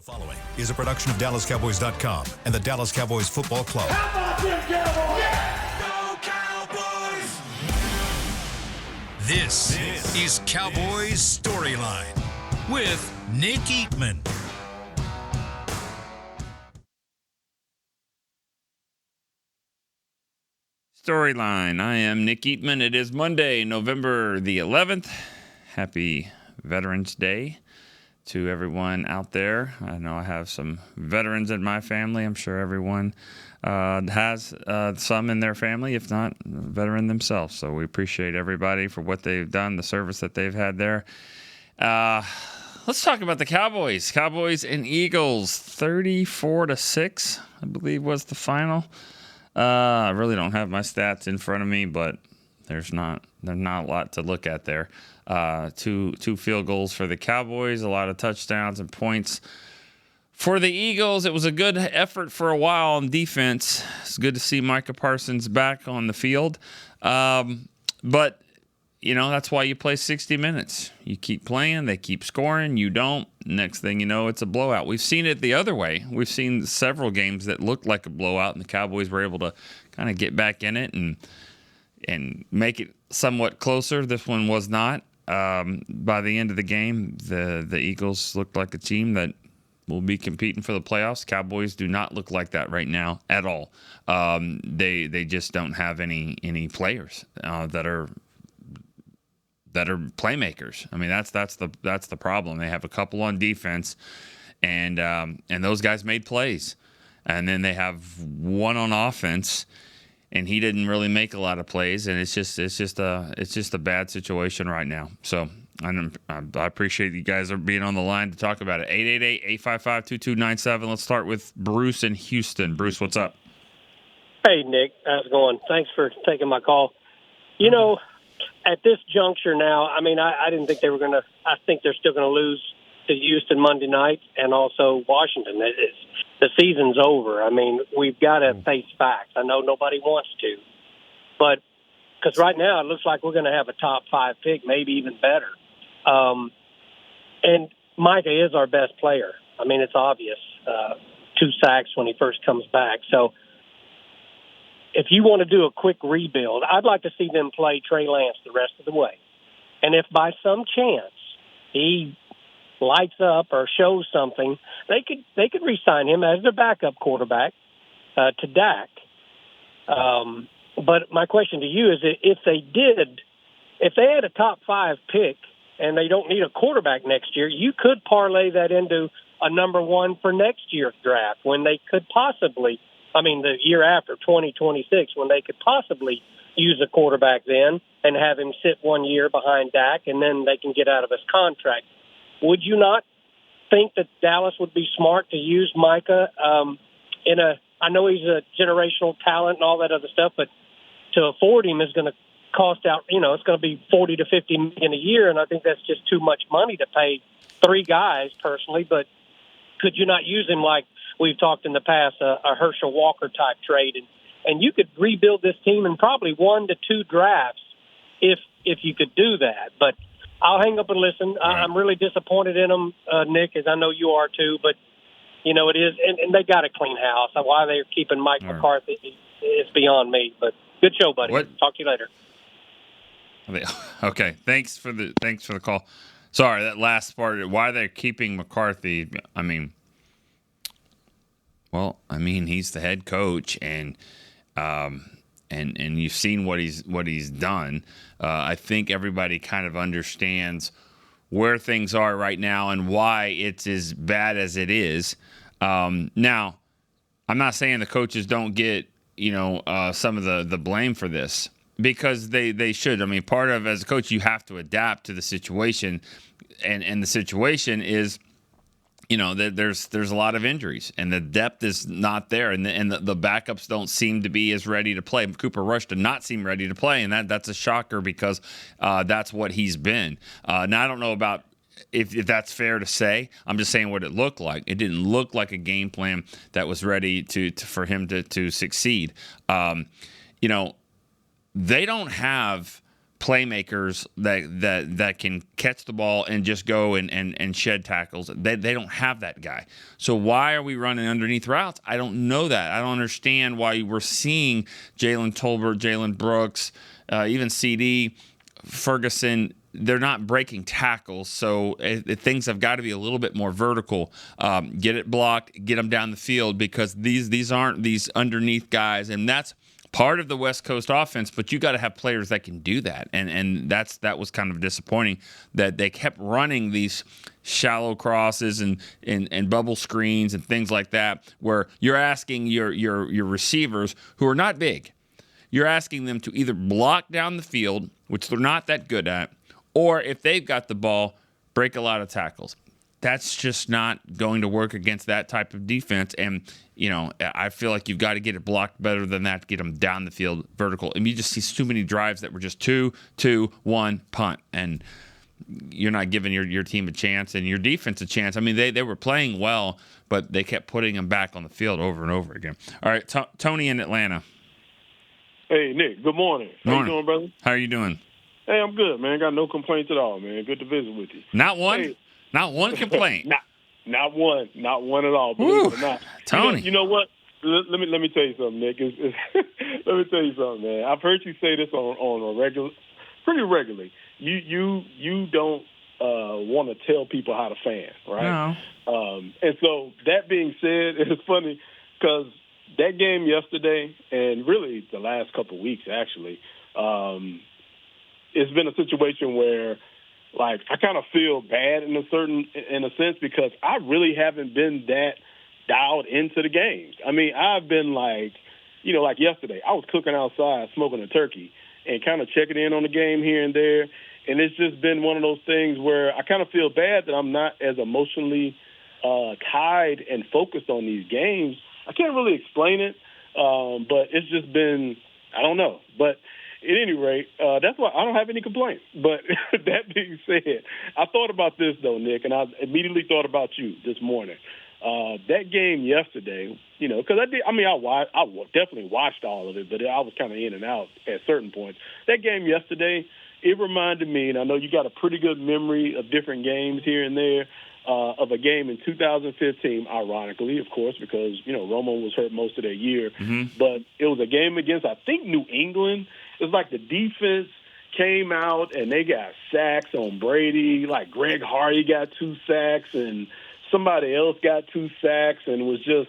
Following is a production of DallasCowboys.com and the Dallas Cowboys Football Club. How about them Cowboys? Yeah! Go Cowboys! This is Cowboys StoryLine with Nick Eatman. StoryLine. I am Nick Eatman. It is Monday, November the 11th. Happy Veterans Day to everyone out there. I know I have some veterans in my family. I'm sure everyone has some in their family, if not a veteran themselves. So we appreciate everybody for what they've done, the service that they've had there. Let's talk about the Cowboys. Cowboys and Eagles, 34-6, I believe was the final. I really don't have my stats in front of me, but there's not a lot to look at there. Two field goals for the Cowboys, a lot of touchdowns and points for the Eagles. It was a good effort for a while on defense. It's good to see Micah Parsons back on the field. But, you know, that's why you play 60 minutes. You keep playing, they keep scoring, you don't. Next thing you know, it's a blowout. We've seen it the other way. We've seen several games that looked like a blowout, and the Cowboys were able to kind of get back in it and make it somewhat closer. This one was not. By the end of the game, the Eagles looked like a team that will be competing for the playoffs. Cowboys do not look like that right now at all. They just don't have any players that are playmakers. I mean, that's the problem. They have a couple on defense, and those guys made plays, and then they have one on offense. And he didn't really make a lot of plays, and it's just a bad situation right now. So I appreciate you guys are being on the line to talk about it. 888-855-2297. Let's start with Bruce in Houston. Bruce, what's up? Hey, Nick. How's it going? Thanks for taking my call. You know, at this juncture now, I mean, I didn't think they were going to – I think they're still going to lose to Houston Monday night and also Washington. The season's over. I mean, we've got to face facts. I know nobody wants to, but because right now it looks like we're going to have a top 5 pick, maybe even better. And Micah is our best player. I mean, it's obvious. 2 sacks when he first comes back. So if you want to do a quick rebuild, I'd like to see them play Trey Lance the rest of the way. And if by some chance he lights up or shows something, they could re-sign him as their backup quarterback to Dak. But my question to you is, if they had a top 5 pick and they don't need a quarterback next year, you could parlay that into a number 1 for next year's draft when they could possibly, the year after 2026, when they could possibly use a quarterback then and have him sit 1 year behind Dak, and then they can get out of his contract. Would you not think that Dallas would be smart to use Micah I know he's a generational talent and all that other stuff, but to afford him is going to cost out, it's going to be $40 to $50 million a year, and I think that's just too much money to pay 3 guys personally. But could you not use him like we've talked in the past, a Herschel Walker type trade, and you could rebuild this team in probably 1 to 2 drafts if you could do that. But I'll hang up and listen. Right. I'm really disappointed in them, Nick, as I know you are too. But, it is. And they got a clean house. Why they're keeping Mike McCarthy is beyond me. But good show, buddy. Talk to you later. Okay. Thanks for the call. Sorry, that last part. Why they're keeping McCarthy? He's the head coach, and you've seen what he's done. I think everybody kind of understands where things are right now and why it's as bad as it is. Now, I'm not saying the coaches don't get some of the blame for this, because they should. Part of, as a coach, you have to adapt to the situation, and the situation is, there's a lot of injuries, and the depth is not there, and the backups don't seem to be as ready to play. Cooper Rush did not seem ready to play, and that's a shocker, because that's what he's been. Now, I don't know about if that's fair to say. I'm just saying what it looked like. It didn't look like a game plan that was ready for him to succeed. They don't have playmakers that can catch the ball and just go and shed tackles. They don't have that guy. So why are we running underneath routes? I don't know that. I don't understand why we're seeing Jalen Tolbert, Jalen Brooks, even CD, Ferguson. They're not breaking tackles, so things have got to be a little bit more vertical. Get it blocked, get them down the field, because these aren't these underneath guys, and that's part of the West Coast offense. But you got to have players that can do that, and that was kind of disappointing that they kept running these shallow crosses and bubble screens and things like that, where you're asking your receivers, who are not big, you're asking them to either block down the field, which they're not that good at, or if they've got the ball, break a lot of tackles. That's just not going to work against that type of defense. And, I feel like you've got to get it blocked better than that to get them down the field vertical. And you just see too many drives that were just 2-2-1 punt. And you're not giving your team a chance and your defense a chance. I mean, they were playing well, but they kept putting them back on the field over and over again. All right, Tony in Atlanta. Hey, Nick, good morning. How you doing, brother? How are you doing? Hey, I'm good, man. Got no complaints at all, man. Good to visit with you. Not one? Hey. Not one complaint? Not one. Not one at all, believe it or not. Tony. You know what? Let me tell you something, Nick. Let me tell you something, man. I've heard you say this on a pretty regularly. You don't want to tell people how to fan, right? No. And so that being said, it's funny because that game yesterday, and really the last couple of weeks, actually, it's been a situation where, like, I kind of feel bad in a sense because I really haven't been that dialed into the games. I mean, I've been like yesterday, I was cooking outside, smoking a turkey, and kind of checking in on the game here and there. And it's just been one of those things where I kind of feel bad that I'm not as emotionally tied and focused on these games. I can't really explain it, but it's just been, I don't know. But at any rate, that's why I don't have any complaints. But that being said, I thought about this, though, Nick, and I immediately thought about you this morning. That game yesterday, because I definitely watched all of it, but I was kind of in and out at certain points. That game yesterday, it reminded me, and I know you got a pretty good memory of different games here and there, of a game in 2015, ironically, of course, because, Romo was hurt most of that year. Mm-hmm. But it was a game against, I think, New England. It was like the defense came out and they got sacks on Brady. Like Greg Hardy got 2 sacks and somebody else got 2 sacks and was just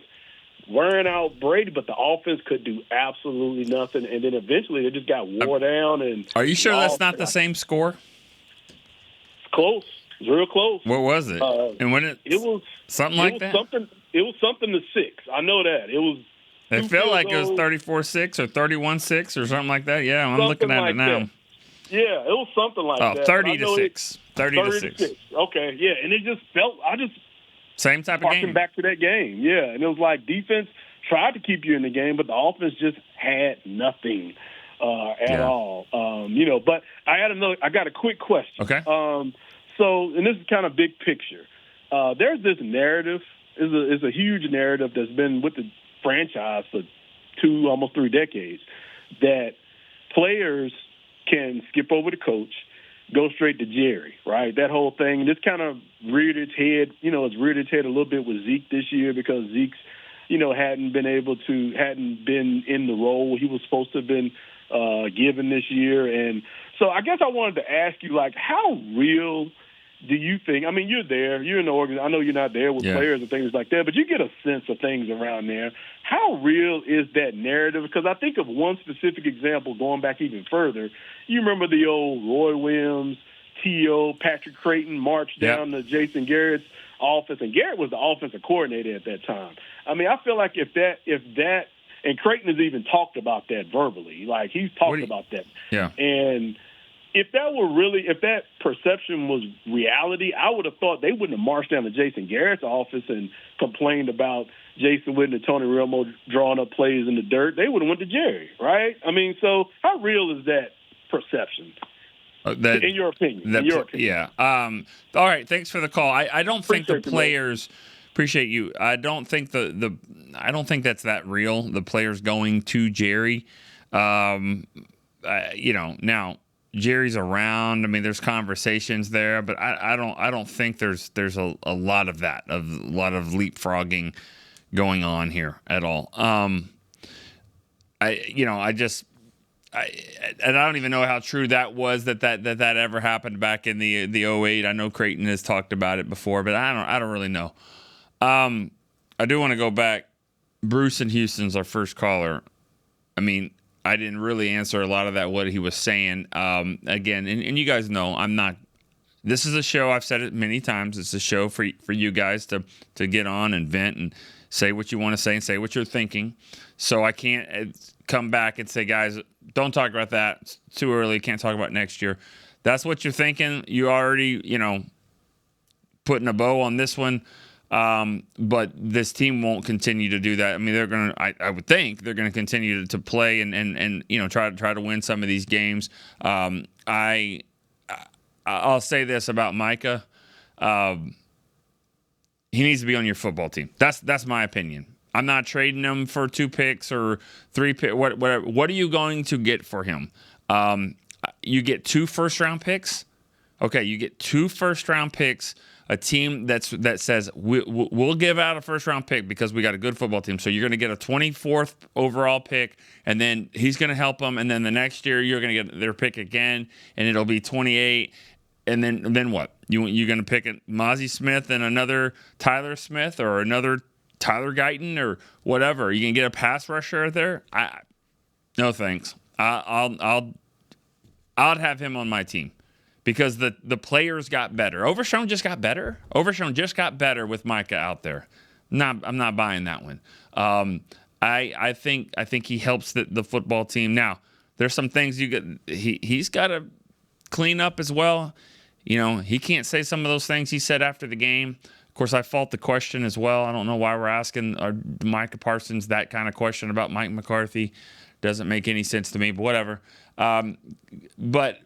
wearing out Brady. But the offense could do absolutely nothing. And then eventually they just got wore down. And are you sure that's not the same score? It's close. It's real close. What was it? And when it was something like that? It was something to 6. I know that. It was. It felt like it was 34-6 or 31-6 or something like that. Yeah, I'm looking at it now. That. Yeah, it was something like that. 30-6. 30-6. Okay, yeah, and it just felt. I just same type of game. Back to that game, yeah, and it was like defense tried to keep you in the game, but the offense just had nothing at all. But I got a quick question. Okay. So, and this is kind of big picture. There's this narrative. Is a huge narrative that's been with the franchise for 2, almost 3 decades, that players can skip over the coach, go straight to Jerry, right? That whole thing. This kind of reared its head, it's reared its head a little bit with Zeke this year because Zeke's, hadn't been in the role he was supposed to have been given this year. And so I guess I wanted to ask you, like, how real do you think? I mean, you're there. You're in the organization. I know you're not there with players and things like that, but you get a sense of things around there. How real is that narrative? Because I think of one specific example going back even further. You remember the old Roy Williams, T.O., Patrick Creighton march down to Jason Garrett's office, and Garrett was the offensive coordinator at that time. I mean, I feel like if that, and Creighton has even talked about that verbally. Like, he's talked about that. Yeah. And if that perception was reality, I would have thought they wouldn't have marched down to Jason Garrett's office and complained about Jason Witten and Tony Romo drawing up plays in the dirt. They would have went to Jerry, right? I mean, so how real is that perception? In your opinion? Yeah. All right. Thanks for the call. I don't think the players appreciate you. I don't think I don't think that's that real. The players going to Jerry. Now Jerry's around. I mean, there's conversations there, but I don't think there's a lot of that, a lot of leapfrogging going on here at all. And I don't even know how true that was that ever happened back in the 08. I know Creighton has talked about it before, but I don't really know. I do want to go back. Bruce in Houston's our first caller. I mean, I didn't really answer a lot of that, what he was saying. Again, and you guys know I'm not. This is a show, I've said it many times, it's a show for you guys to get on and vent and say what you want to say and say what you're thinking. So I can't come back and say, guys, don't talk about that. It's too early. Can't talk about next year. That's what you're thinking. You already, putting a bow on this one. But this team won't continue to do that. I mean, they're going to, I would think they're going to continue to play and try to win some of these games. I'll say this about Micah. He needs to be on your football team. That's my opinion. I'm not trading him for 2 picks or 3 picks. Whatever. What are you going to get for him? You get 2 first-round picks. Okay, you get 2 first-round picks. A team that says we'll give out a first-round pick because we got a good football team. So you're going to get a 24th overall pick, and then he's going to help them. And then the next year you're going to get their pick again, and it'll be 28. And then what? You're going to pick Mozzie Smith and another Tyler Smith or another Tyler Guyton or whatever. You can get a pass rusher there. No thanks. I'll have him on my team because the players got better. Overshown just got better. Overshown just got better with Micah out there. I'm not buying that one. I think he helps the football team. Now there's some things he's got to clean up as well. He can't say some of those things he said after the game. Of course, I fault the question as well. I don't know why we're asking Micah Parsons that kind of question about Mike McCarthy. Doesn't make any sense to me, but whatever. But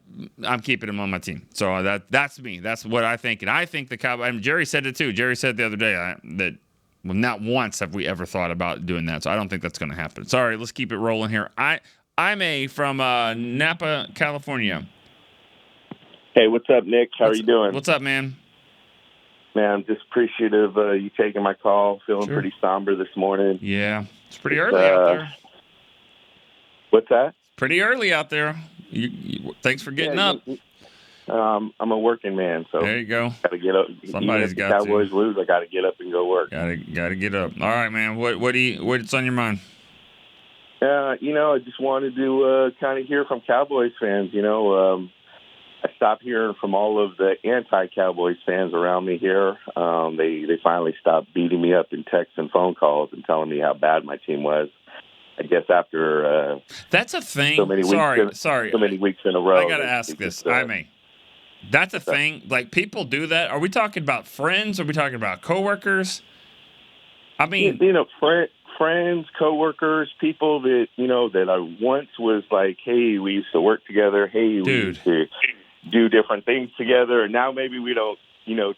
I'm keeping him on my team. So that's me. That's what I think. And I think the Cowboys, and Jerry said it too. Jerry said the other day that not once have we ever thought about doing that. So I don't think that's going to happen. Sorry, let's keep it rolling here. I'm from Napa, California. Hey, what's up, Nick? How are you doing? What's up, man? Man, I'm just appreciative of you taking my call. Feeling pretty somber this morning. Yeah, it's pretty early out there. What's that? Pretty early out there. Thanks for getting up. I'm a working man, so there you go. Got to get up. Somebody's got to. Cowboys lose, I got to get up and go work. Got to get up. All right, man. What's on your mind? I just wanted to kind of hear from Cowboys fans. I stopped hearing from all of the anti-Cowboys fans around me here. They finally stopped beating me up in texts and phone calls and telling me how bad my team was. I guess after that's a thing. So many weeks sorry. So many weeks in a row. I got to ask this. That's a thing. Like, people do that. Are we talking about friends? Are we talking about coworkers? I mean, friends, coworkers, people that that I once was like, hey, we used to work together. Hey, we used to do different things together, and now maybe we don't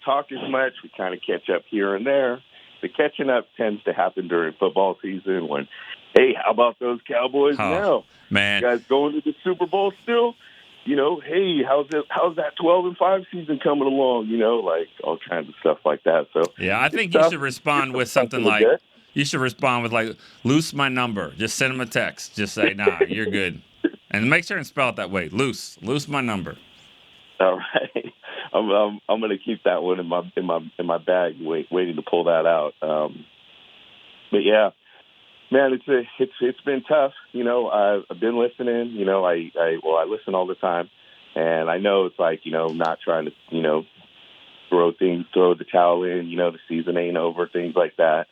talk as much. We kind of catch up here and there. The catching up tends to happen during football season when, hey, how about those Cowboys now? Man, you guys going to the Super Bowl still? Hey, how's that 12-5 season coming along? Like all kinds of stuff like that. So yeah, I think you should respond with something like, loose my number. Just send them a text. Just say, nah, you're good. And make sure and spell it that way. Loose my number. All right. I'm going to keep that one in my bag, waiting to pull that out. But yeah, man, it's been tough. I've been listening. I listen all the time, and I know it's like not trying to throw the towel in. The season ain't over, things like that.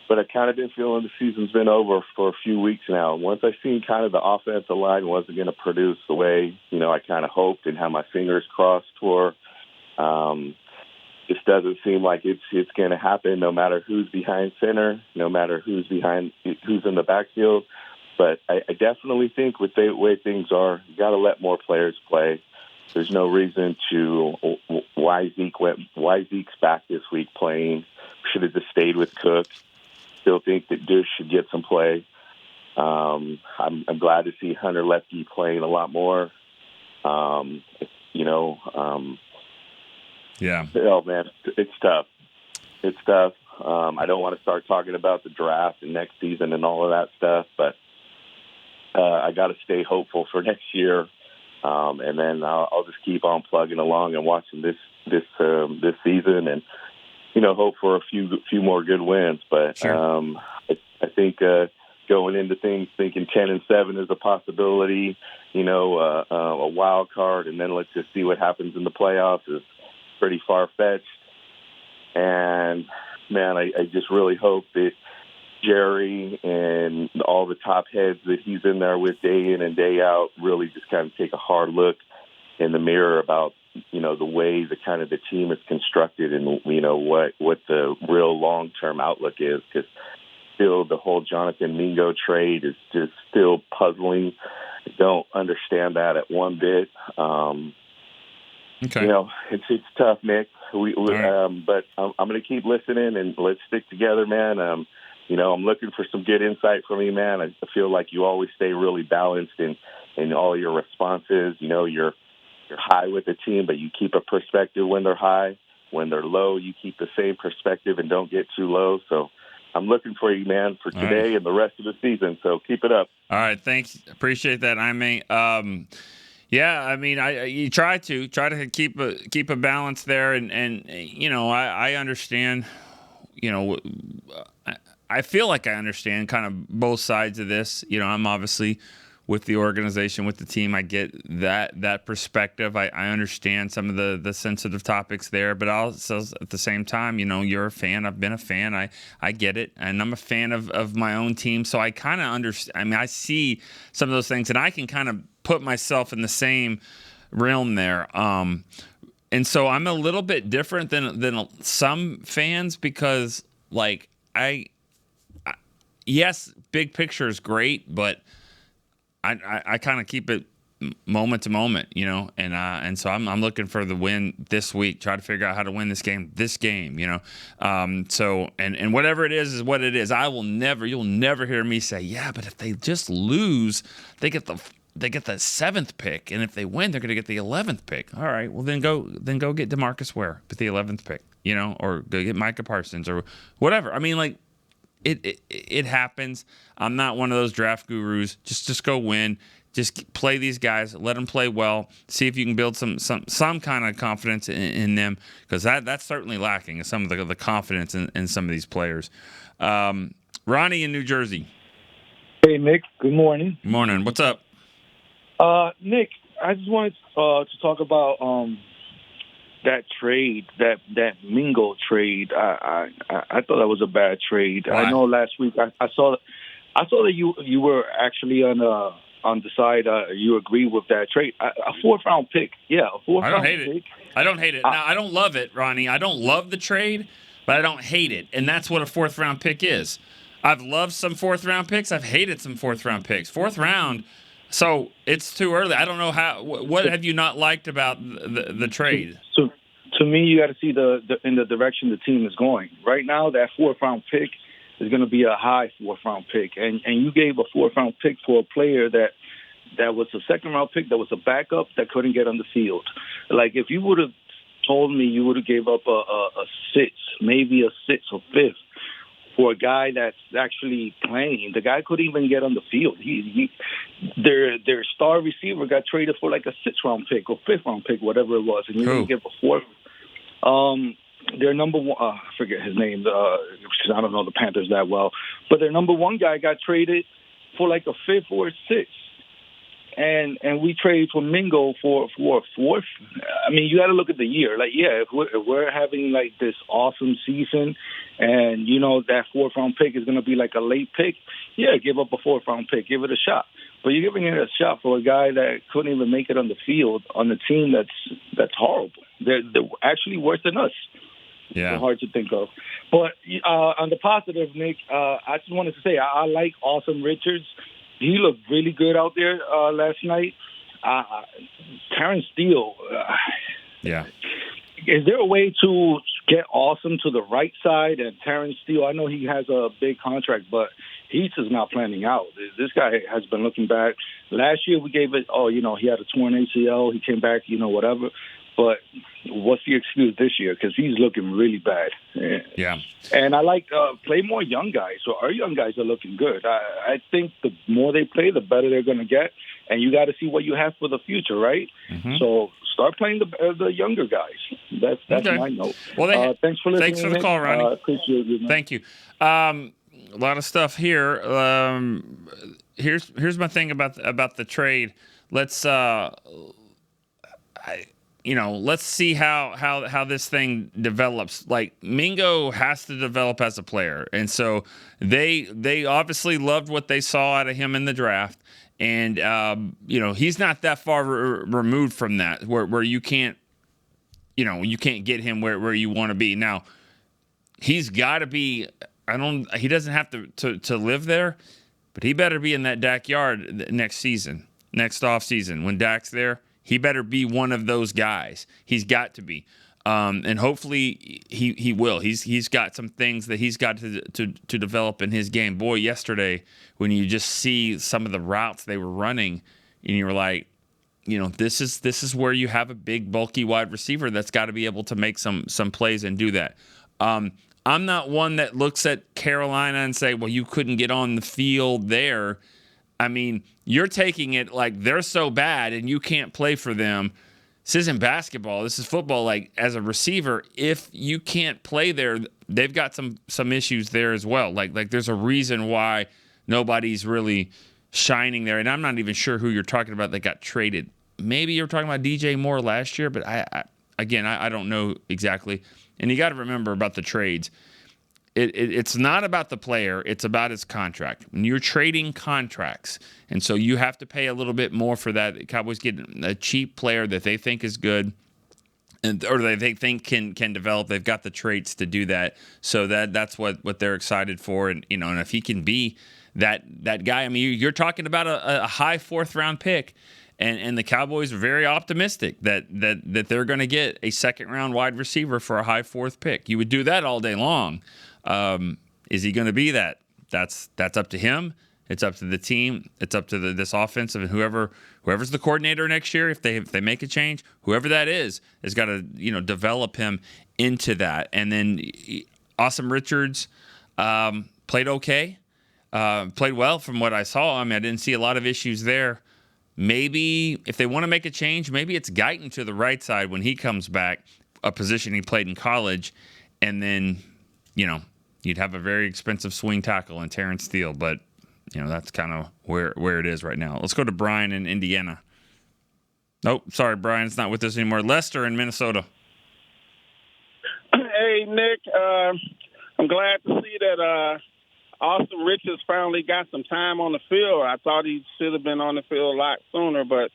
But I've kind of been feeling the season's been over for a few weeks now. Once I seen kind of the offensive line wasn't going to produce the way, I kind of hoped and had my fingers crossed for, just doesn't seem like it's going to happen no matter who's behind center, no matter who's in the backfield. But I definitely think with the way things are, you got to let more players play. There's no reason why Zeke's back this week playing. Should have just stayed with Cook. Still think that Dush should get some play. I'm glad to see Hunter Lefty playing a lot more. Yeah. Oh, man, it's tough. It's tough. I don't want to start talking about the draft and next season and all of that stuff, but I got to stay hopeful for next year. And then I'll just keep on plugging along and watching this season, and hope for a few more good wins. But sure. I think going into things thinking 10-7 is a possibility. A wild card, and then let's just see what happens in the playoffs is pretty far fetched. And man, I just really hope that Jerry and all the top heads that he's in there with day in and day out really just kind of take a hard look in the mirror about, the way the kind of the team is constructed and, what the real long-term outlook is. Because still the whole Jonathan Mingo trade is just still puzzling. I don't understand that at one bit. Okay. It's tough, Nick. Right. But I'm going to keep listening, and let's stick together, man. I'm looking for some good insight from you, man. I feel like you always stay really balanced in all your responses. You're high with the team, but you keep a perspective when they're high. When they're low, you keep the same perspective and don't get too low. So I'm looking for you, man, for today and the rest of the season. So keep it up. All right. Thanks. Appreciate that, Jaime. Yeah, I mean, you try to keep a balance there, and I understand. I feel like I understand kind of both sides of this. I'm obviously with the organization, with the team. I get that perspective. I understand some of the sensitive topics there, but also at the same time, you're a fan. I've been a fan. I get it, and I'm a fan of my own team, so I kind of understand. I mean, I see some of those things, and I can kind of put myself in the same realm there. And so I'm a little bit different than some fans because, like, yes, big picture is great, but I kind of keep it moment to moment, and so I'm looking for the win this week. Try to figure out how to win this game. So and whatever it is what it is. You'll never hear me say, yeah, but if they just lose, they get the 7th pick, and if they win, they're going to get the 11th pick. All right, well then go get DeMarcus Ware with the 11th pick, or go get Micah Parsons or whatever. I mean, like. It happens. I'm not one of those draft gurus. Just go win. Just play these guys. Let them play well. See if you can build some kind of confidence in them, because that's certainly lacking. Some of the confidence in some of these players. Ronnie in New Jersey. Hey, Nick. Good morning. Morning. What's up? Nick, I just wanted to talk about that trade, that Mingo trade. I thought that was a bad trade. Why? I know last week I saw that you were actually on the side. You agree with that trade. A 4th round pick. Yeah, a 4th round pick. I don't hate it. Now, I don't love it, Ronnie. I don't love the trade, but I don't hate it. And that's what a 4th round pick is. I've loved some 4th round picks. I've hated some 4th round picks. 4th round, so it's too early. I don't know what have you not liked about the trade? So to me, you got to see in the direction the team is going. Right now, that 4th round pick is going to be a high 4th round pick, and you gave a 4th round pick for a player that was a 2nd round pick, that was a backup that couldn't get on the field. Like, if you would have told me you would have gave up a 6th, maybe a 6th or 5th for a guy that's actually playing. The guy couldn't even get on the field. Their star receiver got traded for like a 6th round pick or 5th round pick, whatever it was, and you didn't give a 4th. Their number one, I forget his name, because I don't know the Panthers that well, but their number one guy got traded for like a 5th or a 6th. And we traded for Mingo for a 4th. I mean, you got to look at the year. Like, yeah, if we're having like this awesome season, and that 4th round pick is going to be like a late pick, yeah, give up a 4th round pick, give it a shot. But you're giving it a shot for a guy that couldn't even make it on the field on a team that's horrible. They're actually worse than us. Yeah, it's hard to think of. But on the positive, Nick, I just wanted to say I like Awesome Richards. He looked really good out there last night. Terrence Steele. Yeah. Is there a way to get Awesome to the right side and Terrence Steele? I know he has a big contract, but he's just not planning out. This guy has been looking back. Last year we gave it, he had a torn ACL. He came back, whatever. But what's the excuse this year? Because he's looking really bad. Yeah. And I like play more young guys. So our young guys are looking good. I think the more they play, the better they're going to get. And you got to see what you have for the future, right? Mm-hmm. So start playing the younger guys. That's okay. my note. Well, thanks for listening. Thanks for the call, Ronnie. Appreciate you, man. Thank you. A lot of stuff here. Here's my thing about the trade. Let's let's see how this thing develops. Like, Mingo has to develop as a player, and so they obviously loved what they saw out of him in the draft. And he's not that far removed from that, where you can't get him where you want to be. Now, he's got to be. He doesn't have to live there, but he better be in that Dak yard next off season when Dak's there. He better be one of those guys. He's got to be, and hopefully he will. He's got some things that he's got to develop in his game. Boy, yesterday when you just see some of the routes they were running, and you were like, this is where you have a big, bulky wide receiver that's got to be able to make some plays and do that. I'm not one that looks at Carolina and say, well, you couldn't get on the field there. I mean, you're taking it like they're so bad and you can't play for them. This isn't basketball. This is football. Like, as a receiver, if you can't play there, they've got some issues there as well. Like there's a reason why nobody's really shining there. And I'm not even sure who you're talking about that got traded. Maybe you're talking about DJ Moore last year, but I don't know exactly. And you got to remember about the trades. It's not about the player. It's about his contract. When you're trading contracts, and so you have to pay a little bit more for that. The Cowboys get a cheap player that they think is good, or they think can develop. They've got the traits to do that. So that's what they're excited for. And and if he can be that guy, I mean, you're talking about a high 4th round pick. And the Cowboys are very optimistic that they're going to get a 2nd round wide receiver for a high 4th pick. You would do that all day long. Is he going to be that? That's up to him. It's up to the team. It's up to this offensive and whoever's the coordinator next year. If they make a change, whoever that is has got to develop him into that. And then Awesome Richards played okay, played well from what I saw. I mean, I didn't see a lot of issues there. Maybe if they want to make a change, maybe it's Guyton to the right side when he comes back, a position he played in college, and then you'd have a very expensive swing tackle in Terrence Steele, but that's kind of where it is right now. Let's go to Brian in Indiana. Nope, sorry, Brian's not with us anymore. Lester in Minnesota. Hey, Nick, I'm glad to see that Austin Richards finally got some time on the field. I thought he should have been on the field a lot sooner, but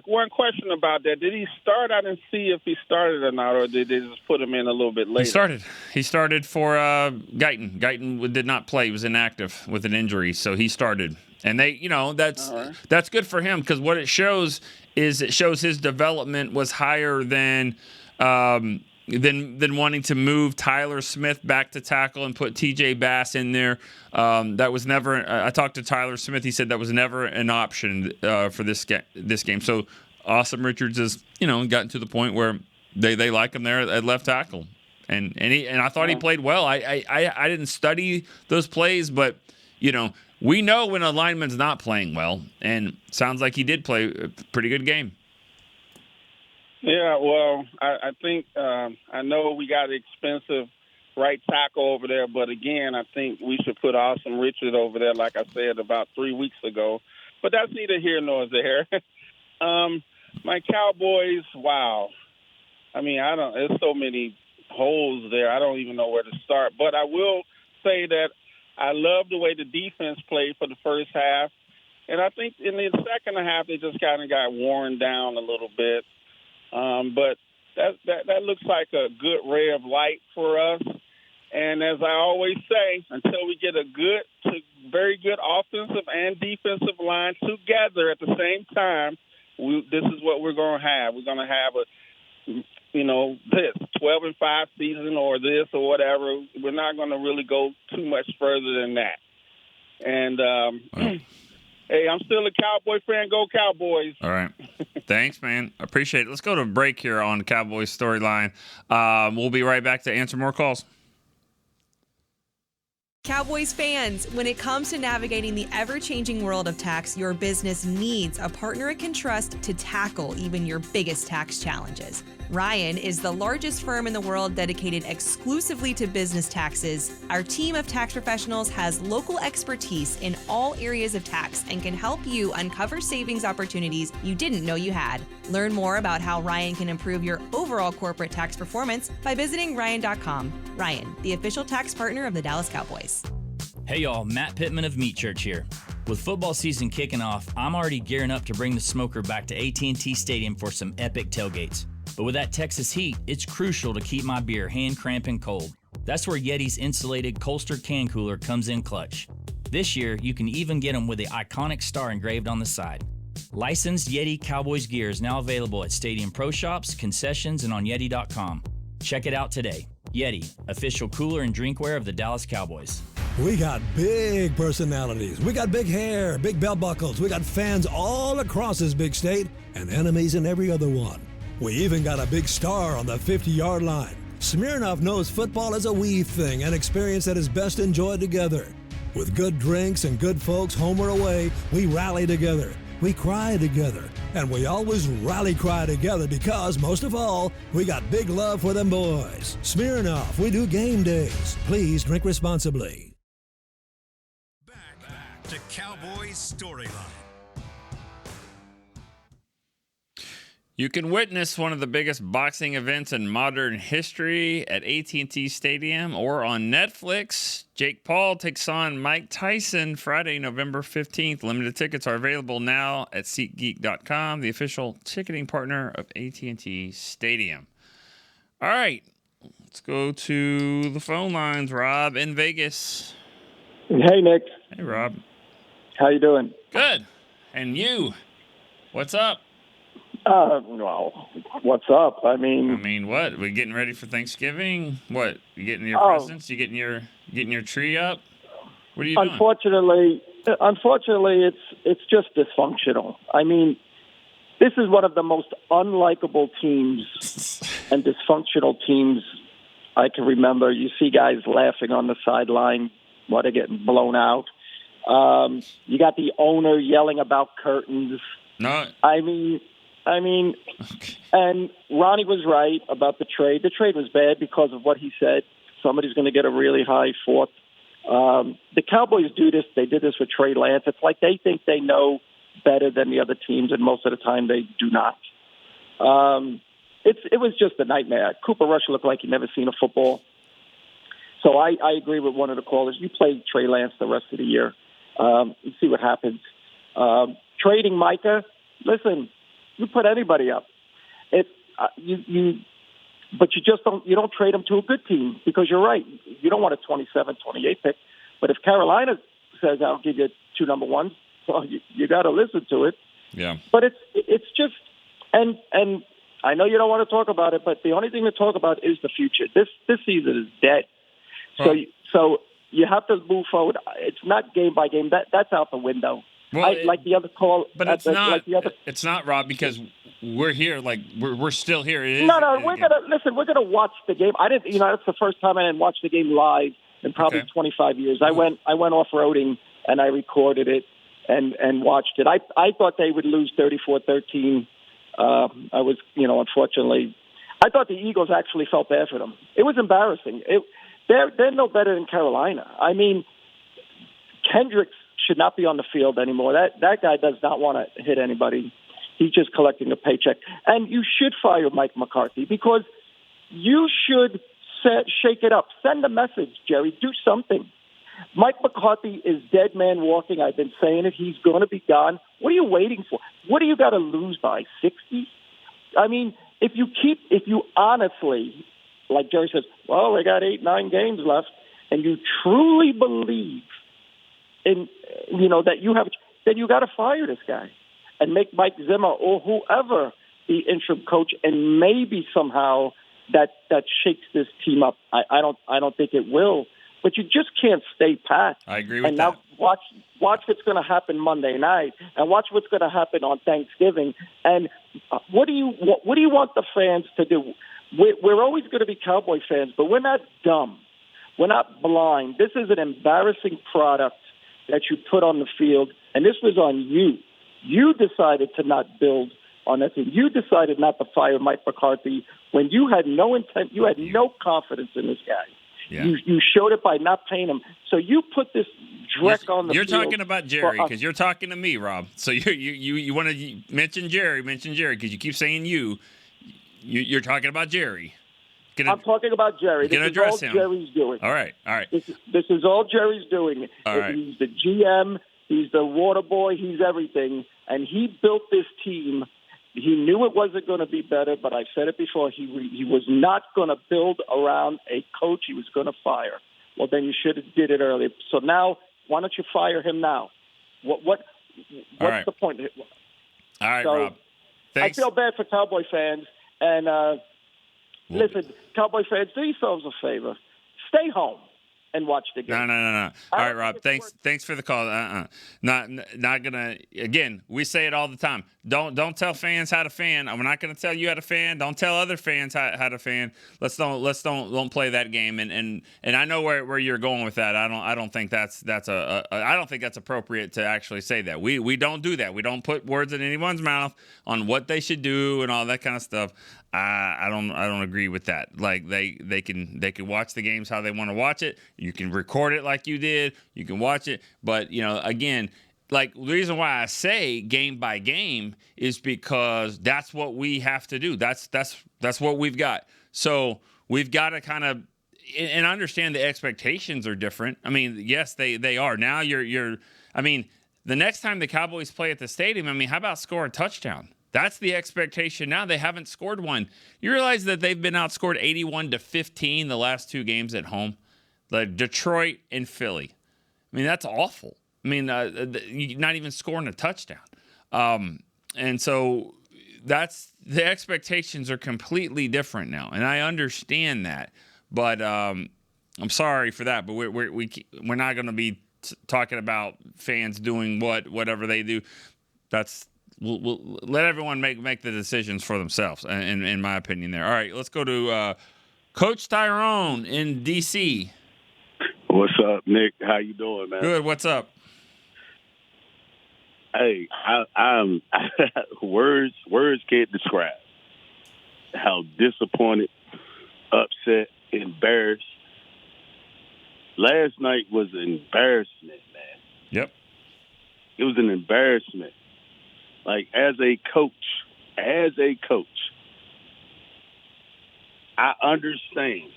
one question about that. Did he start? I didn't see if he started or not, or did they just put him in a little bit later? He started for Guyton. Guyton did not play. He was inactive with an injury, so he started. And that's good for him, because what it shows is his development was higher than wanting to move Tyler Smith back to tackle and put TJ Bass in there. That was never. I talked to Tyler Smith. He said that was never an option for this game. So Awesome Richards has gotten to the point where they like him there at left tackle, and I thought he played well. I didn't study those plays, but we know when a lineman's not playing well, and sounds like he did play a pretty good game. Yeah, well, I think I know we got an expensive right tackle over there, but again, I think we should put Awesome Richard over there, like I said about 3 weeks ago. But that's neither here nor there. My Cowboys, wow. I mean, there's so many holes there. I don't even know where to start. But I will say that I love the way the defense played for the first half, and I think in the second half they just kind of got worn down a little bit. But that looks like a good ray of light for us. And as I always say, until we get a very good offensive and defensive line together at the same time, this is what we're going to have. We're going to have this 12-5 season or this or whatever. We're not going to really go too much further than that. And, hey, I'm still a Cowboy fan. Go Cowboys. All right. Thanks, man. Appreciate it. Let's go to a break here on the Cowboys Storyline. We'll be right back to answer more calls. Cowboys fans, when it comes to navigating the ever-changing world of tax, your business needs a partner it can trust to tackle even your biggest tax challenges. Ryan is the largest firm in the world dedicated exclusively to business taxes. Our team of tax professionals has local expertise in all areas of tax and can help you uncover savings opportunities you didn't know you had. Learn more about how Ryan can improve your overall corporate tax performance by visiting Ryan.com. Ryan, the official tax partner of the Dallas Cowboys. Hey y'all, Matt Pittman of Meat Church here. With football season kicking off, I'm already gearing up to bring the smoker back to AT&T Stadium for some epic tailgates. But with that Texas heat, it's crucial to keep my beer hand cramping cold. That's where Yeti's insulated Colster can cooler comes in clutch. This year, you can even get them with the iconic star engraved on the side. Licensed Yeti Cowboys gear is now available at Stadium Pro Shops, concessions, and on Yeti.com. Check it out today. Yeti, official cooler and drinkware of the Dallas Cowboys. We got big personalities. We got big hair, big belt buckles. We got fans all across this big state and enemies in every other one. We even got a big star on the 50-yard line. Smirnoff knows football is a we thing, an experience that is best enjoyed together. With good drinks and good folks home or away, we rally together. We cry together. And we always rally cry together because, most of all, we got big love for them boys. Smirnoff, we do game days. Please drink responsibly. Back to Cowboys Storyline. You can witness one of the biggest boxing events in modern history at AT&T Stadium or on Netflix. Jake Paul takes on Mike Tyson Friday, November 15th. Limited tickets are available now at SeatGeek.com, the official ticketing partner of AT&T Stadium. All right, let's go to the phone lines. Rob in Vegas. Hey, Nick. Hey, Rob. How you doing? Good. And you? What's up? Well, what's up? I mean, what? We getting ready for Thanksgiving? What? You getting your presents? You getting your tree up? What are you doing? Unfortunately, it's just dysfunctional. I mean, this is one of the most unlikable teams and dysfunctional teams I can remember. You see guys laughing on the sideline while they're getting blown out. You got the owner yelling about curtains. No. I mean, and Ronnie was right about the trade. The trade was bad because of what he said. Somebody's going to get a really high fourth. The Cowboys do this. They did this with Trey Lance. It's like they think they know better than the other teams, and most of the time they do not. It was just a nightmare. Cooper Rush looked like he'd never seen a football. So I agree with one of the callers. You play Trey Lance the rest of the year. You see what happens. Trading Micah, listen, you put anybody up. But you just don't trade them to a good team because you're right. You don't want a 27, 28 pick. But if Carolina says I'll give you 2 number ones, well, you got to listen to it. Yeah. But it's just and I know you don't want to talk about it, but the only thing to talk about is the future. This season is dead. So you have to move forward. It's not game by game. That's out the window. Well, like the other call, but it's not. It's not, Rob, because we're here. Like we're still here. It is, no. We're gonna watch the game. I didn't. That's the first time I didn't watch the game live in probably 25 years. I went off roading and I recorded it and watched it. I thought they would lose 34-13. I was, unfortunately, I thought the Eagles actually felt bad for them. It was embarrassing. They're no better than Carolina. I mean, Kendricks should not be on the field anymore. That guy does not want to hit anybody. He's just collecting a paycheck. And you should fire Mike McCarthy because you should shake it up. Send a message, Jerry. Do something. Mike McCarthy is dead man walking. I've been saying it. He's going to be gone. What are you waiting for? What do you got to lose by, 60? I mean, if you honestly, like Jerry says, well, they got 8-9 games left, and you truly believe in, that you have, then you got to fire this guy and make Mike Zimmer or whoever the interim coach, and maybe somehow that shakes this team up. I don't think it will, but you just can't stay pat. I agree with and that. Watch what's going to happen Monday night, and watch what's going to happen on Thanksgiving. And what do you want the fans to do? We're always going to be Cowboy fans, but we're not dumb. We're not blind. This is an embarrassing product that you put on the field, and this was on you. You decided to not build on this, and you decided not to fire Mike McCarthy when you had no intent, you had no confidence in this guy. Yeah. You showed it by not paying him. So you put this dreck on the You're field. You're talking about Jerry because you're talking to me, Rob. So you want to mention Jerry because you keep saying you're talking about Jerry. I'm talking about Jerry. This is all Jerry's doing. All right. This is all Jerry's doing. All right. He's the GM. He's the water boy. He's everything. And he built this team. He knew it wasn't going to be better, but I said it before. He was not going to build around a coach he was going to fire. Well, then you should have did it earlier. So now, why don't you fire him now? What's the point? All right, Rob. Thanks. I feel bad for Cowboy fans. And listen, Cowboy fans, do yourselves a favor. Stay home and watch the game. No. All right, Rob. Thanks for the call. Not gonna. Again, we say it all the time. Don't tell fans how to fan. I'm not gonna tell you how to fan. Don't tell other fans how to fan. Let's don't play that game. And I know where you're going with that. I don't think that's I don't think that's appropriate to actually say that. We don't do that. We don't put words in anyone's mouth on what they should do and all that kind of stuff. I don't agree with that. Like they can watch the games how they want to watch it. You can record it like you did. You can watch it. But again, like the reason why I say game by game is because that's what we have to do. That's what we've got. So we've got to kind of and understand the expectations are different. I mean, yes, they are. Now you're. I mean, the next time the Cowboys play at the stadium, I mean, how about score a touchdown? That's the expectation now. They haven't scored one. You realize that they've been outscored 81-15 the last two games at home, like Detroit and Philly. I mean, that's awful. I mean, not even scoring a touchdown. And so that's the expectations are completely different now, and I understand that. But I'm sorry for that. But we're not going to be talking about fans doing whatever they do. We'll let everyone make the decisions for themselves, in my opinion there. All right, let's go to Coach Tyrone in D.C. What's up, Nick? How you doing, man? Good. What's up? Hey, I'm words can't describe how disappointed, upset, embarrassed. Last night was an embarrassment, man. Yep. It was an embarrassment. Like, as a coach, I understand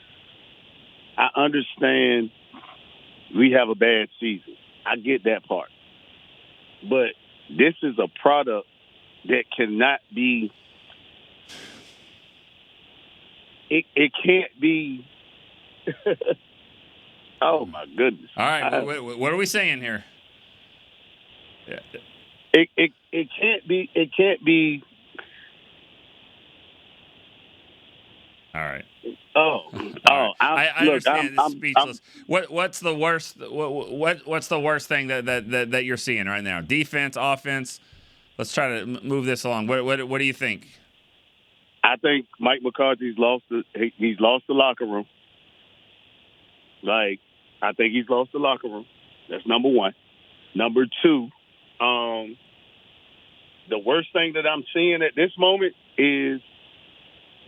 we have a bad season. I get that part. But this is a product that cannot be – it can't be – oh, my goodness. All right, what are we saying here? Yeah. It can't be. All right. I understand. It's speechless. What's the worst? What's the worst thing that you're seeing right now? Defense, offense. Let's try to move this along. What do you think? I think Mike McCarthy's lost the locker room. Like, I think he's lost the locker room. That's number one. Number two. The worst thing that I'm seeing at this moment is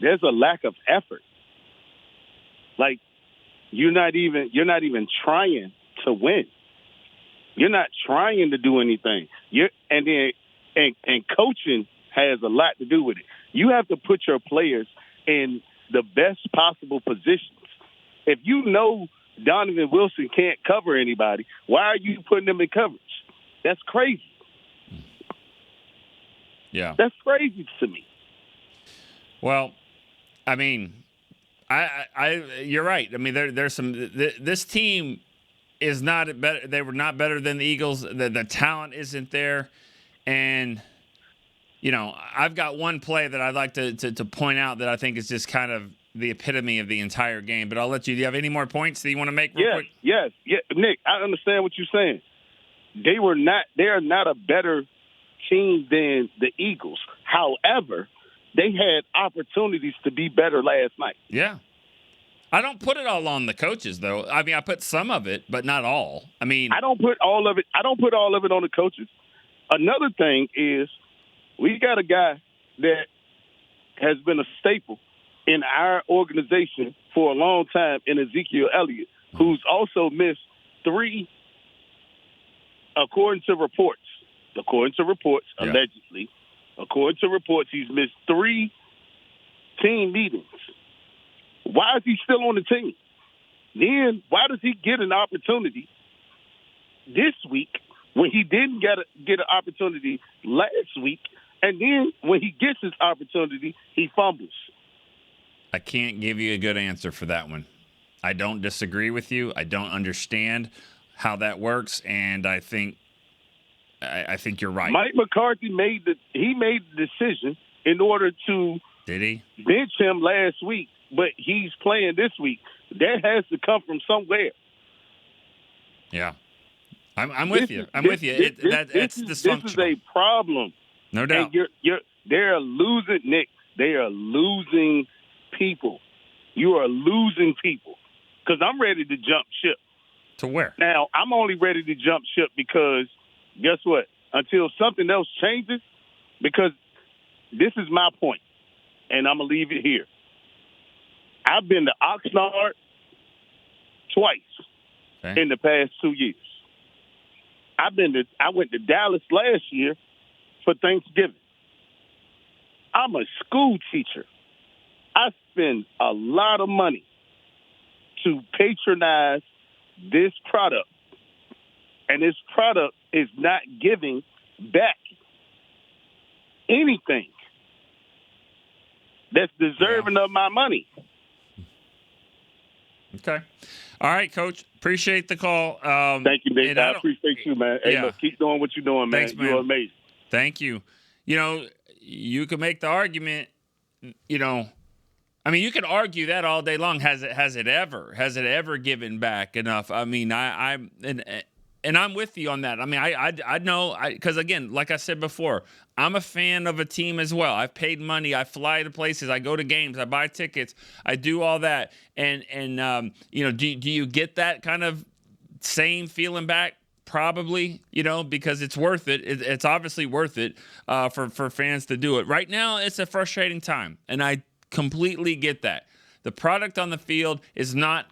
there's a lack of effort. Like, you're not even trying to win. You're not trying to do anything. And coaching has a lot to do with it. You have to put your players in the best possible positions. If you know Donovan Wilson can't cover anybody, why are you putting them in coverage? That's crazy. Yeah. That's crazy to me. Well, I mean, you're right. I mean, there's some. This team is not better. They were not better than the Eagles. The talent isn't there, and I've got one play that I'd like to point out that I think is just kind of the epitome of the entire game. But I'll let you. Do you have any more points that you want to make? Real quick? Yes. Nick, I understand what you're saying. They are not a better team than the Eagles. However, they had opportunities to be better last night. Yeah. I don't put it all on the coaches, though. I mean, I put some of it, but not all. I mean, I don't put all of it on the coaches. Another thing is we got a guy that has been a staple in our organization for a long time in Ezekiel Elliott, who's also missed 3, according to reports, allegedly, according to reports, he's missed 3 team meetings. Why is he still on the team? Then why does he get an opportunity this week when he didn't get an opportunity last week? And then when he gets his opportunity, he fumbles. I can't give you a good answer for that one. I don't disagree with you. I don't understand how that works, and I think you're right. Mike McCarthy made the decision in order to bench him last week, but he's playing this week. That has to come from somewhere. Yeah, I'm with you. I'm with you. That's dysfunctional. This is a problem. No doubt. And they're losing, Nick. They are losing people. You are losing people. Because I'm ready to jump ship. To where? Now, I'm only ready to jump ship because, guess what? Until something else changes, because this is my point, and I'm going to leave it here. I've been to Oxnard twice in the past 2 years. I went to Dallas last year for Thanksgiving. I'm a school teacher. I spend a lot of money to patronize this product, and this product is not giving back anything that's deserving of my money. Okay. All right, Coach. Appreciate the call. Thank you, Nick. I appreciate you, man. Hey, look, keep doing what you're doing, man. Thanks, man. You're amazing. Thank you. You know, you can make the argument, I mean, you can argue that all day long. Has it ever given back enough? I mean, I'm with you on that. I mean, I know, because again, like I said before, I'm a fan of a team as well. I've paid money. I fly to places. I go to games. I buy tickets. I do all that. And do you get that kind of same feeling back? Probably, because it's worth it. It's obviously worth it for fans to do it. Right now, it's a frustrating time, and I completely get that. The product on the field is not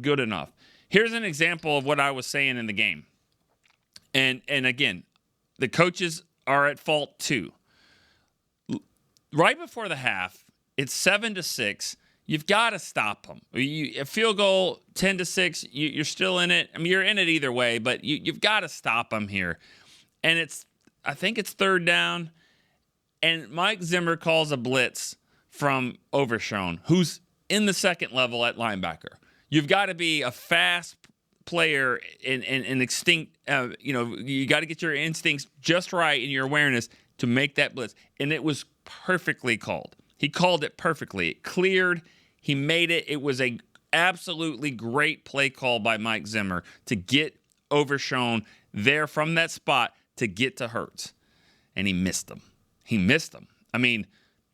good enough. Here's an example of what I was saying in the game. And again, the coaches are at fault too. Right before the half, it's 7-6. You've got to stop them. A field goal, 10-6, you're still in it. I mean, you're in it either way, but you've got to stop them here. And I think it's 3rd down, and Mike Zimmer calls a blitz from Overshown, who's in the second level at linebacker. You've got to be a fast player and instinct. You got to get your instincts just right in your awareness to make that blitz. And it was perfectly called. He called it perfectly. It cleared. He made it. It was a absolutely great play call by Mike Zimmer to get Overshown there from that spot to get to Hurts. And he missed them. I mean,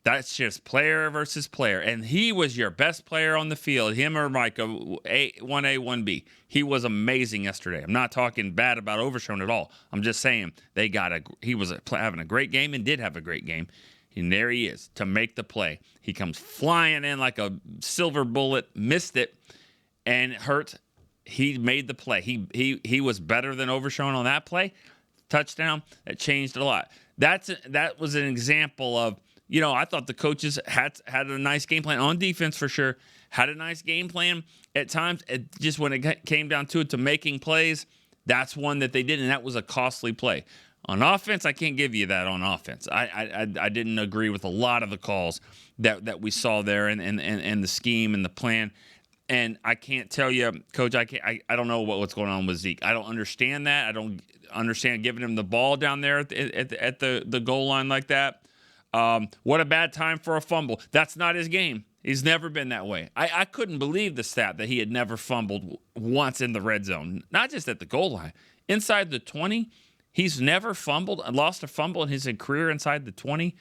that's just player versus player. And he was your best player on the field, him or Micah, 1A, 1B. He was amazing yesterday. I'm not talking bad about Overshown at all. I'm just saying he was having a great game and did have a great game. And there he is to make the play. He comes flying in like a silver bullet, missed it, and Hurts. He made the play. He was better than Overshown on that play. Touchdown. That changed a lot. That was an example of, I thought the coaches had a nice game plan on defense for sure. Had a nice game plan at times. Just when it came down to it, to making plays, that's one that they did, and that was a costly play. On offense, I can't give you that on offense. I didn't agree with a lot of the calls that we saw there and the scheme and the plan. And I can't tell you, Coach, I don't know what's going on with Zeke. I don't understand that. I don't understand giving him the ball down there at the goal line like that. What a bad time for a fumble. That's not his game. He's never been that way. I couldn't believe the stat that he had never fumbled once in the red zone, not just at the goal line. Inside the 20, he's never fumbled, lost a fumble in his career inside the 20.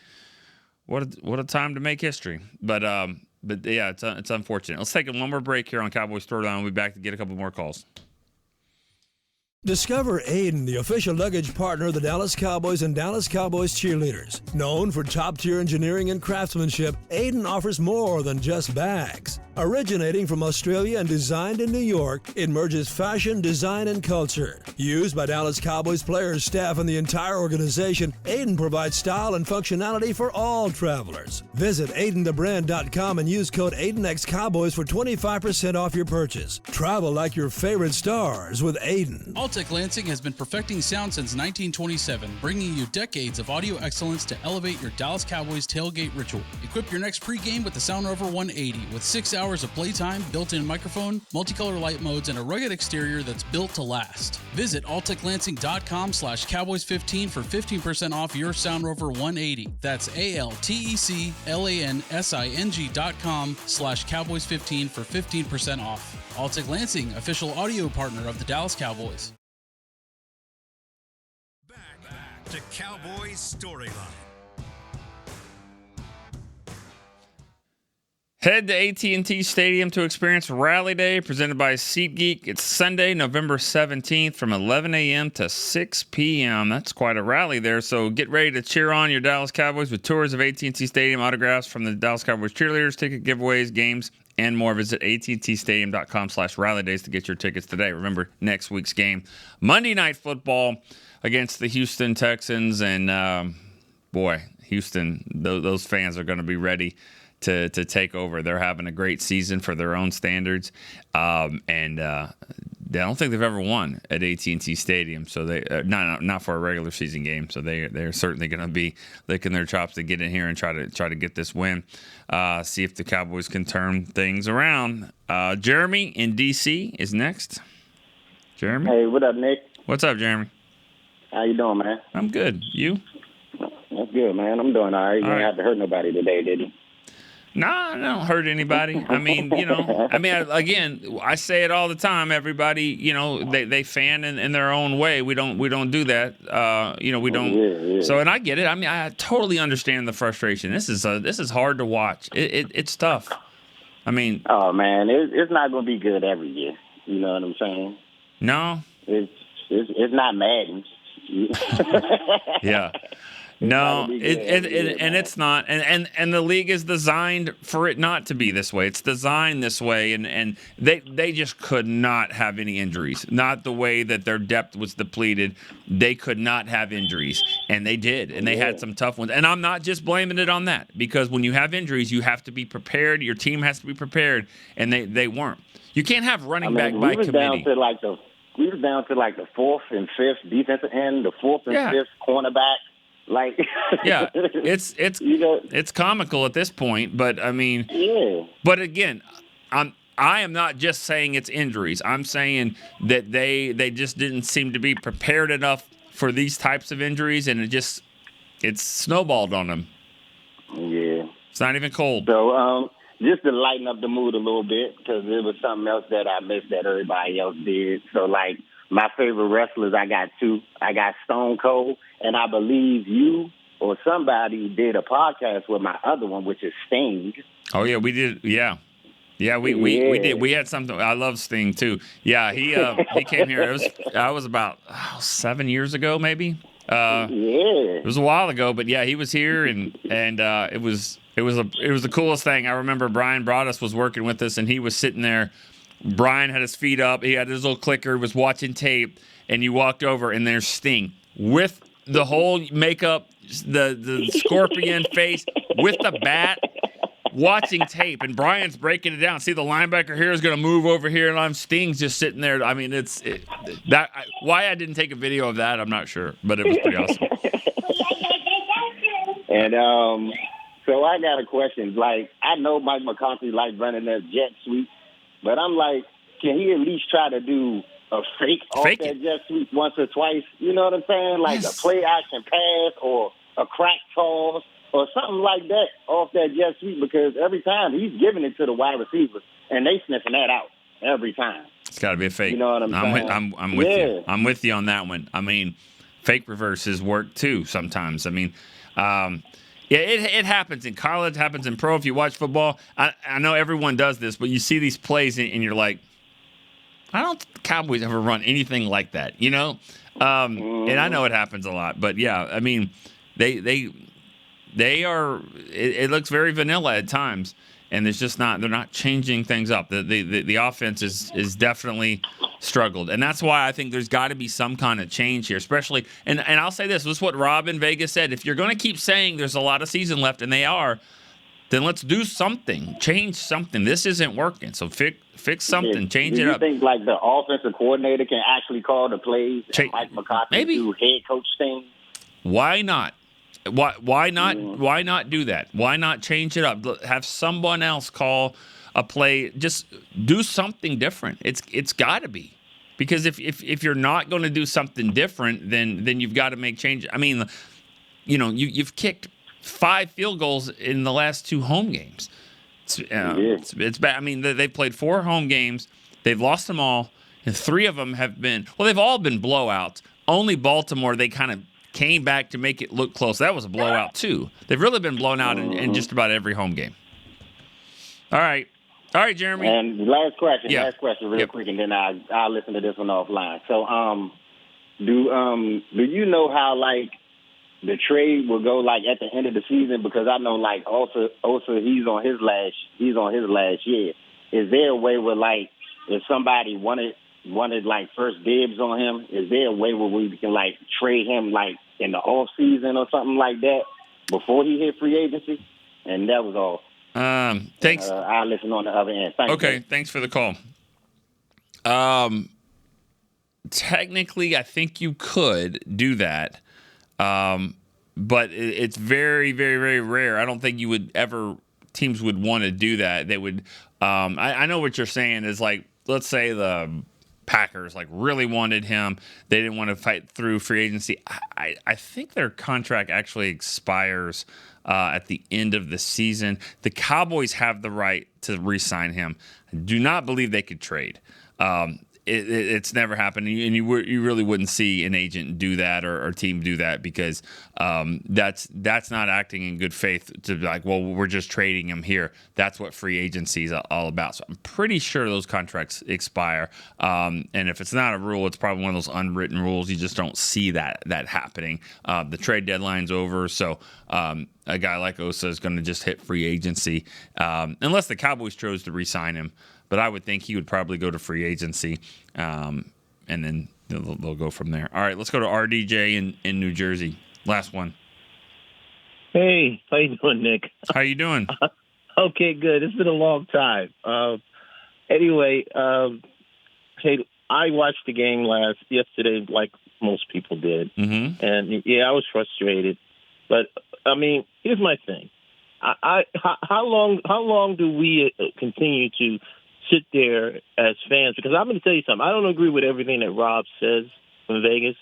What a time to make history. But yeah, it's unfortunate. Let's take one more break here on Cowboys Storyline. We'll be back to get a couple more calls. Discover Aiden, the official luggage partner of the Dallas Cowboys and Dallas Cowboys cheerleaders. Known for top-tier engineering and craftsmanship, Aiden offers more than just bags. Originating from Australia and designed in New York, it merges fashion, design, and culture. Used by Dallas Cowboys players, staff, and the entire organization, Aiden provides style and functionality for all travelers. Visit AidenTheBrand.com and use code AidenXCowboys for 25% off your purchase. Travel like your favorite stars with Aiden. Altec Lansing has been perfecting sound since 1927, bringing you decades of audio excellence to elevate your Dallas Cowboys tailgate ritual. Equip your next pregame with the Sound Rover 180 with 6 hours of playtime, built-in microphone, multicolor light modes, and a rugged exterior that's built to last. Visit AltecLansing.com/Cowboys15 for 15% off your Sound Rover 180. That's AltecLansing.com/Cowboys15 for 15% off. Altec Lansing, official audio partner of the Dallas Cowboys. Back to Cowboys Storyline. Head to AT&T Stadium to experience Rally Day presented by SeatGeek. It's Sunday, November 17th from 11 a.m. to 6 p.m. That's quite a rally there, so get ready to cheer on your Dallas Cowboys with tours of AT&T Stadium, autographs from the Dallas Cowboys cheerleaders, ticket giveaways, games, and more. Visit AT&TStadium.com/rallydays to get your tickets today. Remember, next week's game, Monday Night Football against the Houston Texans, and Houston, those fans are going to be ready to take over. They're having a great season for their own standards, and I don't think they've ever won at AT&T Stadium. So they not for a regular season game. So they're certainly going to be licking their chops to get in here and try to get this win. See if the Cowboys can turn things around. Jeremy in DC is next. Jeremy, hey, what up, Nick? What's up, Jeremy? How you doing, man? I'm good. You? That's good, man. I'm doing all right. You didn't have to hurt nobody today, did you? Nah, I don't hurt anybody. I mean, I say it all the time. Everybody, they fan in their own way. We don't do that. We don't. Yeah. So, and I get it. I mean, I totally understand the frustration. This is hard to watch. It's tough. I mean, oh man, it's not going to be good every year. You know what I'm saying? No, it's not Madden. Yeah. No, it's not, and the league is designed for it not to be this way. It's designed this way, and they just could not have any injuries. Not the way that their depth was depleted. They could not have injuries, and they did, and they had some tough ones. And I'm not just blaming it on that, because when you have injuries, you have to be prepared. Your team has to be prepared, and they weren't. You can't have running back by committee. We was down to the fourth and fifth defensive end, the fourth and fifth cornerback. Yeah, it's comical at this point, but I mean, But again, I am not just saying it's injuries. I'm saying that they just didn't seem to be prepared enough for these types of injuries, and it's snowballed on them. Yeah, it's not even cold. So, just to lighten up the mood a little bit, because there was something else that I missed that everybody else did. So, my favorite wrestlers, I got two. I got Stone Cold, and I believe you or somebody did a podcast with my other one, which is Sting. Oh, yeah, we did. Yeah. Yeah, we did. We had something. I love Sting, too. Yeah, he came here. I was about 7 years ago, maybe. It was a while ago, but, yeah, he was here, and it was the coolest thing. I remember Brian Broaddus was working with us, and he was sitting there. Brian had his feet up. He had his little clicker, was watching tape, and you walked over, and there's Sting with the whole makeup, the scorpion face, with the bat, watching tape. And Brian's breaking it down. See, the linebacker here is going to move over here, and I'm Sting's just sitting there. I mean, why I didn't take a video of that, I'm not sure, but it was pretty awesome. And so I got a question. I know Mike McCarthy likes running that jet sweep. But I'm like, can he at least try to do a fake off that jet sweep once or twice? You know what I'm saying? A play action pass or a crack toss or something like that off that jet sweep, because every time he's giving it to the wide receivers and they sniffing that out every time. It's got to be a fake. You know what I'm saying? I'm with you. I'm with you on that one. I mean, fake reverses work too sometimes. I mean, it happens in college, happens in pro. If you watch football, I know everyone does this, but you see these plays and you're like, I don't think the Cowboys ever run anything like that, you know? And I know it happens a lot, but yeah, I mean, they are. It looks very vanilla at times, and there's just not. They're not changing things up. The offense is definitely struggled, and that's why I think there's got to be some kind of change here, especially. And I'll say this is what Rob in Vegas said. If you're going to keep saying there's a lot of season left, and they are, then let's do something, change something. This isn't working, so fix something, change it up. Do you think like the offensive coordinator can actually call the plays, and Mike McCarthy do head coach thing? Why not? Why not? Why not do that? Why not change it up? Have someone else call a play. Just do something different. It's got to be, because if you're not going to do something different, then you've got to make change. I mean, you know, you've kicked 5 field goals in the last 2 home games. It's bad. I mean, they've played 4 home games. They've lost them all, and 3 of them have been, well, they've all been blowouts. Only Baltimore, they kind of came back to make it look close. That was a blowout, too. They've really been blown out in just about every home game. All right, Jeremy. And last question, real quick, and then I'll listen to this one offline. So, do you know how, like, the trade will go, like, at the end of the season? Because I know, like, also he's on his last year. Is there a way where, like, if somebody wanted like first dibs on him, is there a way where we can like trade him like in the off season or something like that before he hit free agency? And that was all. Thanks. I'll listen on the other end. Thanks. Okay, thanks for the call. Technically, I think you could do that, but it's very, very, very rare. I don't think you would ever. Teams would want to do that. They would. I know what you're saying is like, let's say the Packers like really wanted him. They didn't want to fight through free agency. I think their contract actually expires at the end of the season. The Cowboys have the right to re-sign him. I do not believe they could trade. It's never happened, and you really wouldn't see an agent do that or a team do that, because that's not acting in good faith to be like, well, we're just trading him here. That's what free agency is all about. So I'm pretty sure those contracts expire, and if it's not a rule, it's probably one of those unwritten rules. You just don't see that happening. The trade deadline's over, so a guy like Osa is going to just hit free agency, unless the Cowboys chose to re-sign him. But I would think he would probably go to free agency, and then they'll go from there. All right, let's go to RDJ in New Jersey. Last one. Hey, how you doing, Nick? How you doing? Okay, good. It's been a long time. Anyway, hey, I watched the game yesterday like most people did. Mm-hmm. And, yeah, I was frustrated. But, I mean, here's my thing. How long do we continue to sit there as fans? Because I'm going to tell you something. I don't agree with everything that Rob says from Vegas,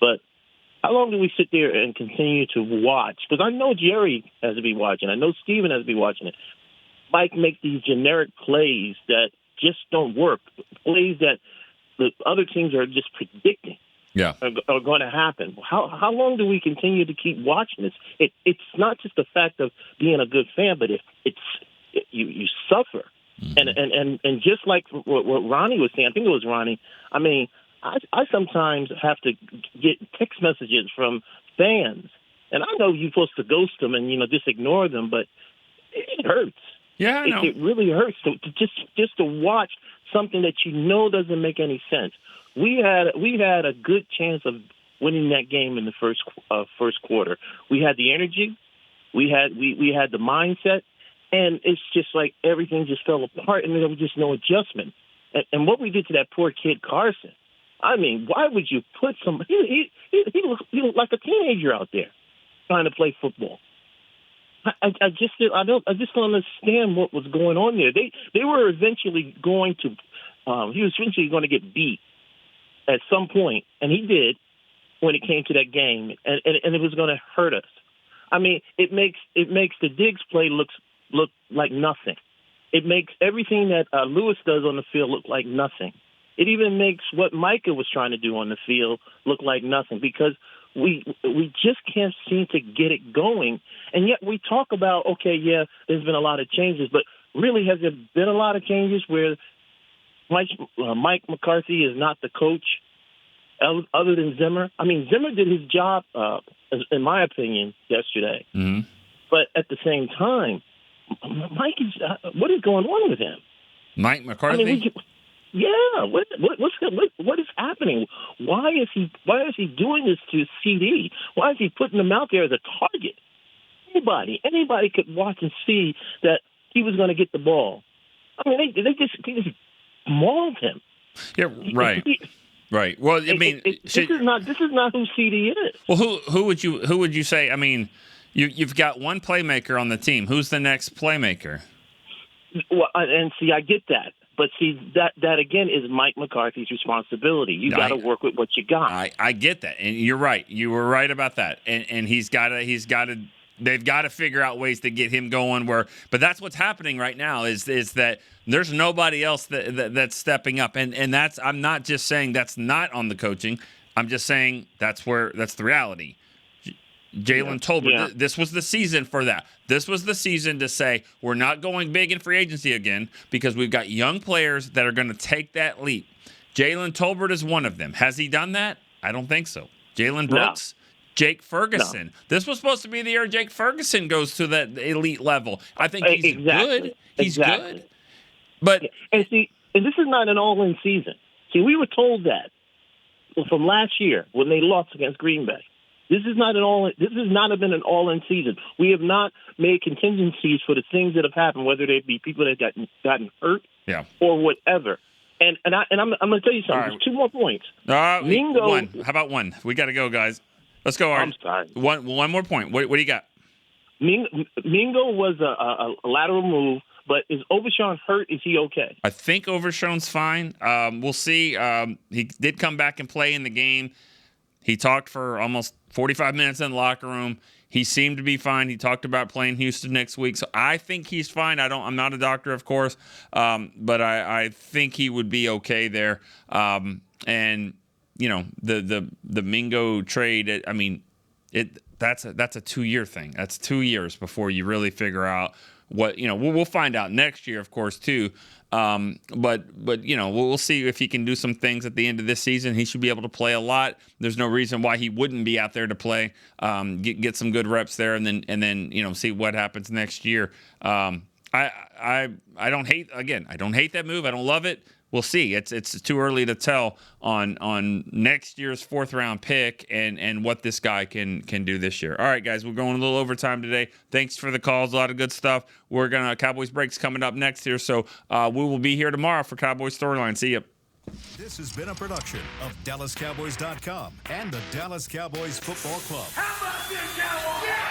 but how long do we sit there and continue to watch? Because I know Jerry has to be watching. I know Steven has to be watching it. Mike makes these generic plays that just don't work, plays that the other teams are just predicting are going to happen. How long do we continue to keep watching this? It's not just the fact of being a good fan, but you suffer. Mm-hmm. And just like what Ronnie was saying, I think it was Ronnie, I mean, I sometimes have to get text messages from fans, and I know you're supposed to ghost them and, just ignore them, but it hurts. Yeah, I know. It really hurts to just to watch something that doesn't make any sense. We had a good chance of winning that game in the first quarter. We had the energy, we had the mindset, and it's just like everything just fell apart, and there was just no adjustment. And what we did to that poor kid Carson, I mean, why would you put some? He looked like a teenager out there trying to play football. I just don't understand what was going on there. They were eventually going to. He was eventually going to get beat at some point, and he did when it came to that game, and it was going to hurt us. I mean, it makes the Diggs play look like nothing. It makes everything that Lewis does on the field look like nothing. It even makes what Micah was trying to do on the field look like nothing because we just can't seem to get it going. And yet we talk about, okay, yeah, there's been a lot of changes, but really has there been a lot of changes where Mike McCarthy is not the coach other than Zimmer? I mean, Zimmer did his job, in my opinion, yesterday. Mm-hmm. But at the same time, Mike is what is going on with him? Mike McCarthy? I mean, what is happening? Why is he doing this to CD? Why is he putting him out there as a target? Anybody could watch and see that he was going to get the ball. I mean, they just mauled him. Yeah, right. Right. Well, I mean, this is not who CD is. Well, who would you say? I mean, you've got one playmaker on the team. Who's the next playmaker? Well, and see, I get that, but see that again is Mike McCarthy's responsibility. You got to work with what you got. I get that, and you're right. You were right about that, and he's got to. They've got to figure out ways to get him going. But that's what's happening right now is that there's nobody else that's stepping up, and that's I'm not just saying that's not on the coaching. I'm just saying that's the reality. Jalen Tolbert, this was the season for that. This was the season to say we're not going big in free agency again because we've got young players that are going to take that leap. Jalen Tolbert is one of them. Has he done that? I don't think so. Jalen Brooks. No. Jake Ferguson. No. This was supposed to be the year Jake Ferguson goes to that elite level. I think he's good. He's good. But and this is not an all-in season. See, we were told that from last year when they lost against Green Bay. This has not been an all-in season. We have not made contingencies for the things that have happened, whether they be people that have gotten hurt or whatever. And I'm going to tell you something. Right. There's 2 more points. Mingo. One. How about one? We got to go, guys. Let's go, Art. I'm sorry. One more point. What do you got? Mingo was a lateral move, but is Overshown hurt? Is he okay? I think Overshown's fine. We'll see. He did come back and play in the game. He talked for almost 45 minutes in the locker room. He seemed to be fine. He talked about playing Houston next week, so I think he's fine. I'm not a doctor, of course, but I think he would be okay there. And you know, the Mingo trade, I mean, that's a 2-year thing. That's 2 years before you really figure out what, you know, we'll find out next year, of course, too. But you know, we'll see if he can do some things at the end of this season. He should be able to play a lot. There's no reason why he wouldn't be out there to play, get some good reps there, and then you know, see what happens next year. I don't hate that move. I don't love it. We'll see. It's too early to tell on next year's 4th round pick and what this guy can do this year. All right, guys, we're going a little overtime today. Thanks for the calls. A lot of good stuff. Cowboys break's coming up next here, so we will be here tomorrow for Cowboys Storyline. See ya. This has been a production of DallasCowboys.com and the Dallas Cowboys Football Club. How about this, Cowboys? Yeah!